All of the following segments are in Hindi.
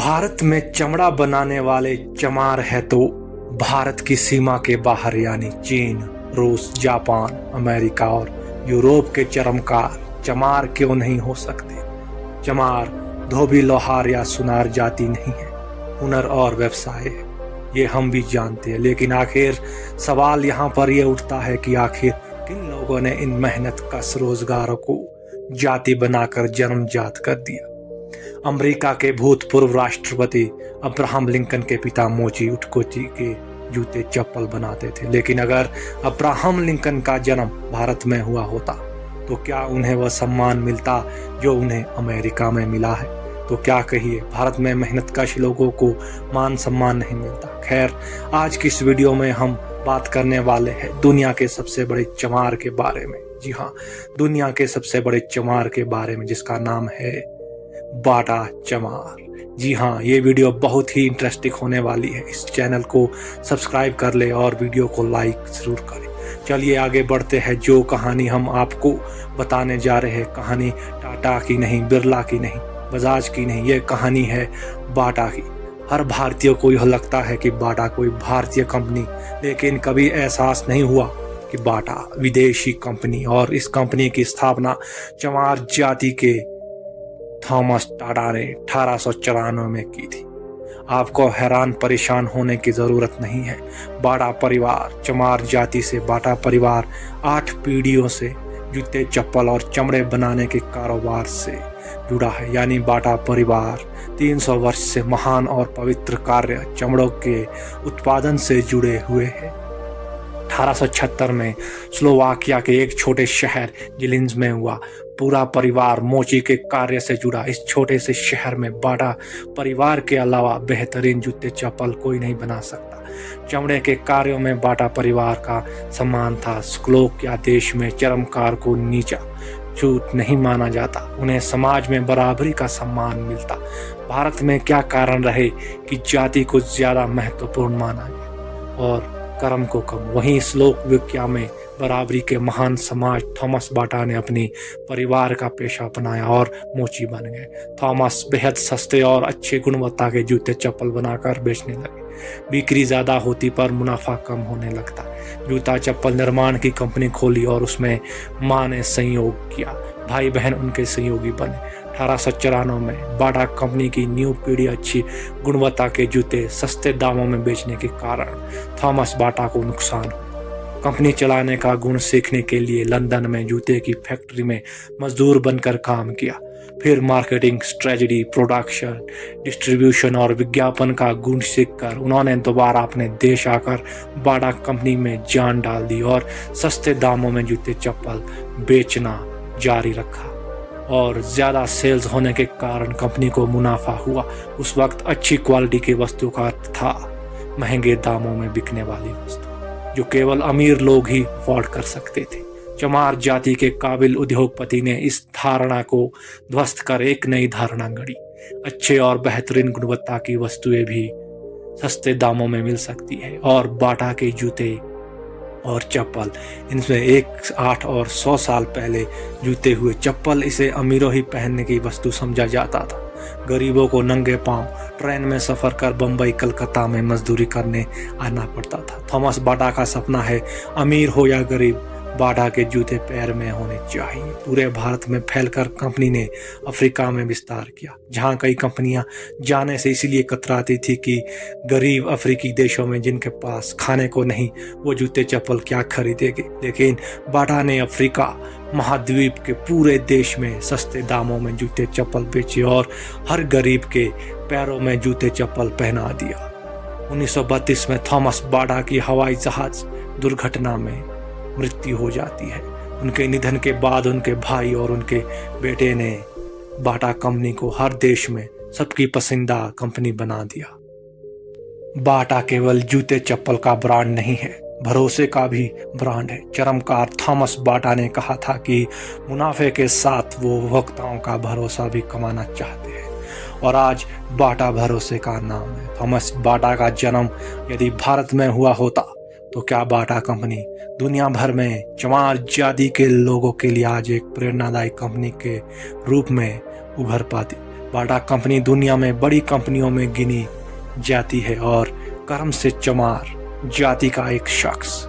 भारत में चमड़ा बनाने वाले चमार है तो भारत की सीमा के बाहर यानी चीन, रूस, जापान, अमेरिका और यूरोप के चरमकार चमार क्यों नहीं हो सकते। चमार धोबी, लोहार या सुनार जाति नहीं है, हुनर और व्यवसाय है। ये हम भी जानते हैं, लेकिन आखिर सवाल यहाँ पर यह उठता है कि आखिर किन लोगों ने इन मेहनत कश रोजगारों को जाति बनाकर जन्मजात कर दिया। अमेरिका के भूतपूर्व राष्ट्रपति अब्राहम लिंकन के पिता मोची उटकोची के जूते चप्पल बनाते थे, लेकिन अगर अब्राहम लिंकन का जन्म भारत में हुआ होता तो क्या उन्हें वह सम्मान मिलता जो उन्हें अमेरिका में मिला है। तो क्या कहिए, भारत में मेहनतकश लोगों को मान सम्मान नहीं मिलता। खैर, आज की इस वीडियो में हम बात करने वाले हैं दुनिया के सबसे बड़े चमार के बारे में। जी हाँ, दुनिया के सबसे बड़े चमार के बारे में, जिसका नाम है बाटा चमार। जी हाँ, ये वीडियो बहुत ही इंटरेस्टिंग होने वाली है। इस चैनल को सब्सक्राइब कर ले और वीडियो को लाइक जरूर करें। चलिए आगे बढ़ते हैं। जो कहानी हम आपको बताने जा रहे हैं, कहानी टाटा की नहीं, बिरला की नहीं, बजाज की नहीं, ये कहानी है बाटा की। हर भारतीय को यह लगता है कि बाटा कोई भारतीय कंपनी, लेकिन कभी एहसास नहीं हुआ कि बाटा विदेशी कंपनी। और इस कंपनी की स्थापना चमार जाति के थॉमस टाटा ने 1894 में की थी। आपको हैरान परेशान होने की जरूरत नहीं है। बाटा परिवार, चमार जाति से बाटा परिवार 8 पीढ़ियों से जूते, चप्पल और चमड़े बनाने के कारोबार से जुड़ा है। यानी बाटा परिवार 300 वर्ष से महान और पवित्र कार्य चमड़ों के उत्पादन से जुड़े हुए हैं। 1876 में स्लोवाकिया के एक छोटे शहर जिलिन्स में हुआ। पूरा परिवार मोची के कार्य से जुड़ा। इस छोटे से शहर में बाटा परिवार के अलावा बेहतरीन जूते चप्पल कोई नहीं बना सकता। चमड़े के कार्यों में बाटा परिवार का सम्मान था। स्लोवाकिया देश में चरमकार को नीचा छूट नहीं माना जाता, उन्हें समाज में बराबरी का सम्मान मिलता। भारत में क्या कारण रहे कि जाति को ज्यादा महत्वपूर्ण माना गया और कर्म को कम। वहीं स्लोवाकिया में बराबरी के महान समाज थॉमस बाटा ने अपनी परिवार का पेशा अपनाया और मोची बन गए। थॉमस बेहद सस्ते और अच्छे गुणवत्ता के जूते चप्पल बनाकर बेचने लगे। बिक्री ज्यादा होती पर मुनाफा कम होने लगता। जूता चप्पल निर्माण की कंपनी खोली और उसमें मां ने सहयोग किया। भाई बहन उनके सहयोगी बने। 1894 में बाटा कंपनी की न्यू पीढ़ी अच्छी गुणवत्ता के जूते सस्ते दामों में बेचने के कारण थॉमस बाटा को नुकसान हुआ। कंपनी चलाने का गुण सीखने के लिए लंदन में जूते की फैक्ट्री में मजदूर बनकर काम किया। फिर मार्केटिंग, स्ट्रेटजी, प्रोडक्शन, डिस्ट्रीब्यूशन और विज्ञापन का गुण सीखकर उन्होंने दोबारा अपने देश आकर बाटा कंपनी में जान डाल दी और सस्ते दामों में जूते चप्पल बेचना जारी रखा। और ज़्यादा सेल्स होने के कारण कंपनी को मुनाफा हुआ। उस वक्त अच्छी क्वालिटी की वस्तु का अर्थ था महंगे दामों में बिकने वाली वस्तु, जो केवल अमीर लोग ही अफोर्ड कर सकते थे। चमार जाति के काबिल उद्योगपति ने इस धारणा को ध्वस्त कर एक नई धारणा गढ़ी। अच्छे और बेहतरीन गुणवत्ता की वस्तुएं भी सस्ते दामों में मिल सकती है। और बाटा के जूते और चप्पल, इनमें 1, 8 और 100 साल पहले जूते हुए चप्पल इसे अमीरों ही पहनने की वस्तु समझा जाता था। गरीबों को नंगे पांव ट्रेन में सफर कर बम्बई, कलकत्ता में मजदूरी करने आना पड़ता था। थॉमस बाटा का सपना है, अमीर हो या गरीब, बाटा के जूते पैर में होने चाहिए। पूरे भारत में फैलकर कंपनी ने अफ्रीका में विस्तार किया, जहां कई कंपनियां जाने से इसलिए कतराती थी कि गरीब अफ्रीकी देशों में जिनके पास खाने को नहीं, वो जूते चप्पल क्या खरीदेंगे। लेकिन बाटा ने अफ्रीका महाद्वीप के पूरे देश में सस्ते दामों में जूते चप्पल बेचे और हर गरीब के पैरों में जूते चप्पल पहना दिया। 1932 में थॉमस बाटा की हवाई जहाज दुर्घटना में मृत्यु हो जाती है। उनके निधन के बाद उनके भाई और उनके बेटे ने बाटा कंपनी को हर देश में सबकी पसंदीदा कंपनी बना दिया। बाटा केवल जूते चप्पल का ब्रांड नहीं है, भरोसे का भी ब्रांड है। चरमकार थॉमस बाटा ने कहा था कि मुनाफे के साथ वो उपभोक्ताओं का भरोसा भी कमाना चाहते हैं, और आज बाटा भरोसे का नाम है। थॉमस बाटा का जन्म यदि भारत में हुआ होता तो क्या बाटा कंपनी दुनिया भर में चमार जाति के लोगों के लिए आज एक प्रेरणादायी कंपनी के रूप में उभर पाती। बाटा कंपनी दुनिया में बड़ी कंपनियों में गिनी जाती है और कर्म से चमार जाति का एक शख्स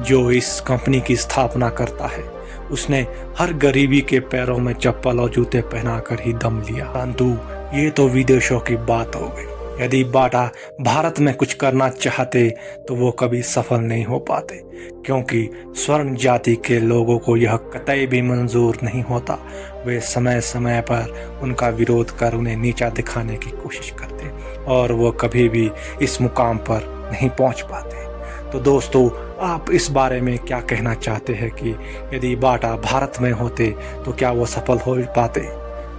जो इस कंपनी की स्थापना करता है, उसने हर गरीबी के पैरों में चप्पल और जूते पहनाकर ही दम लिया। परंतु ये तो विदेशों की बात हो गई। यदि बाटा भारत में कुछ करना चाहते तो वो कभी सफल नहीं हो पाते, क्योंकि स्वर्ण जाति के लोगों को यह कतई भी मंजूर नहीं होता। वे समय समय पर उनका विरोध कर उन्हें नीचा दिखाने की कोशिश करते और वो कभी भी इस मुकाम पर नहीं पहुंच पाते। तो दोस्तों, आप इस बारे में क्या कहना चाहते हैं कि यदि बाटा भारत में होते तो क्या वो सफल हो पाते?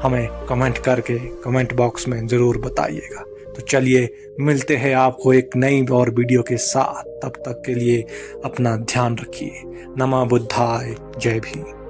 हमें कमेंट करके कमेंट बॉक्स में ज़रूर बताइएगा। तो चलिए मिलते हैं आपको एक नई और वीडियो के साथ। तब तक के लिए अपना ध्यान रखिए। नमः बुद्धाय, जय भीम।